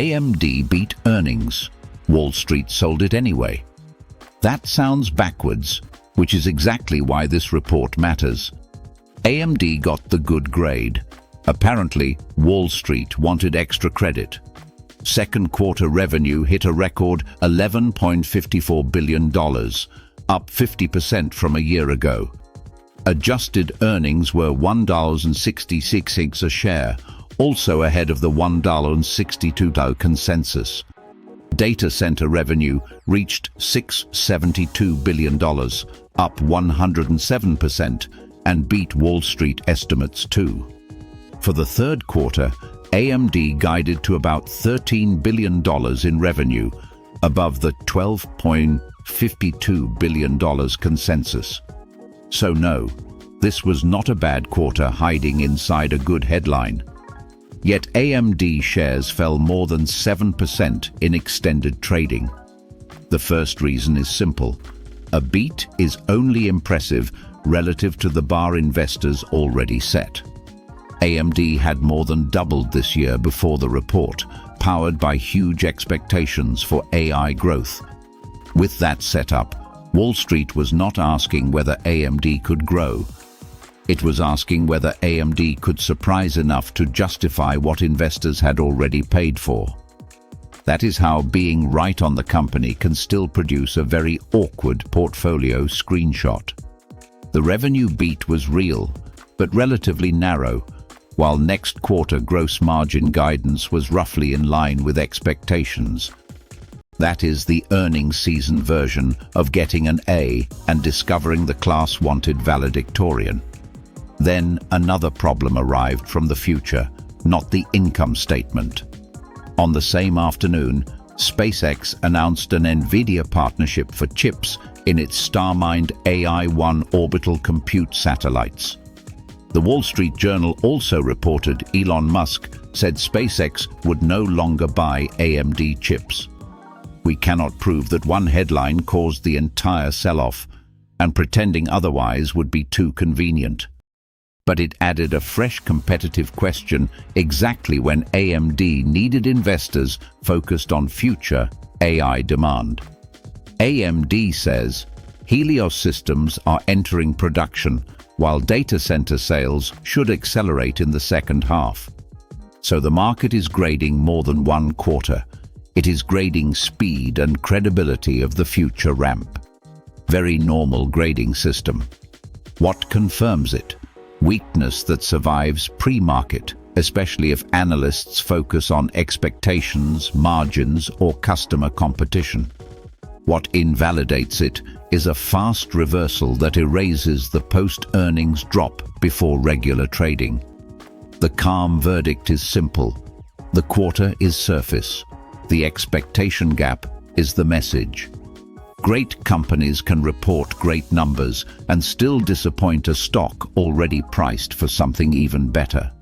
AMD beat earnings. Wall Street sold it anyway. That sounds backwards, which is exactly why this report matters. AMD got the good grade. Apparently, Wall Street wanted extra credit. Second quarter revenue hit a record $11.54 billion, up 50% from a year ago. Adjusted earnings were $1.66 a share, also ahead of the $1.62 consensus. Data center revenue reached $672 billion, up 107%, and beat Wall Street estimates too. For the third quarter, AMD guided to about $13 billion in revenue, above the $12.52 billion consensus. So no, this was not a bad quarter hiding inside a good headline. Yet AMD shares fell more than 7% in extended trading. The first reason is simple. A beat is only impressive relative to the bar investors already set. AMD had more than doubled this year before the report, powered by huge expectations for AI growth. With that setup, Wall Street was not asking whether AMD could grow. It was asking whether AMD could surprise enough to justify what investors had already paid for. That is how being right on the company can still produce a very awkward portfolio screenshot. The revenue beat was real, but relatively narrow, while next quarter gross margin guidance was roughly in line with expectations. That is the earnings season version of getting an A and discovering the class wanted valedictorian. Then another problem arrived from the future, not the income statement. On the same afternoon, SpaceX announced an Nvidia partnership for chips in its Starmind AI-1 orbital compute satellites. The Wall Street Journal also reported Elon Musk said SpaceX would no longer buy AMD chips. We cannot prove that one headline caused the entire sell-off, and pretending otherwise would be too convenient. But it added a fresh competitive question exactly when AMD needed investors focused on future AI demand. AMD says Helios systems are entering production, while data center sales should accelerate in the second half. So the market is grading more than one quarter. It is grading speed and credibility of the future ramp. Very normal grading system. What confirms it? Weakness that survives pre-market, especially if analysts focus on expectations, margins, or customer competition. What invalidates it is a fast reversal that erases the post-earnings drop before regular trading. The calm verdict is simple. The quarter is surface. The expectation gap is the message. Great companies can report great numbers and still disappoint a stock already priced for something even better.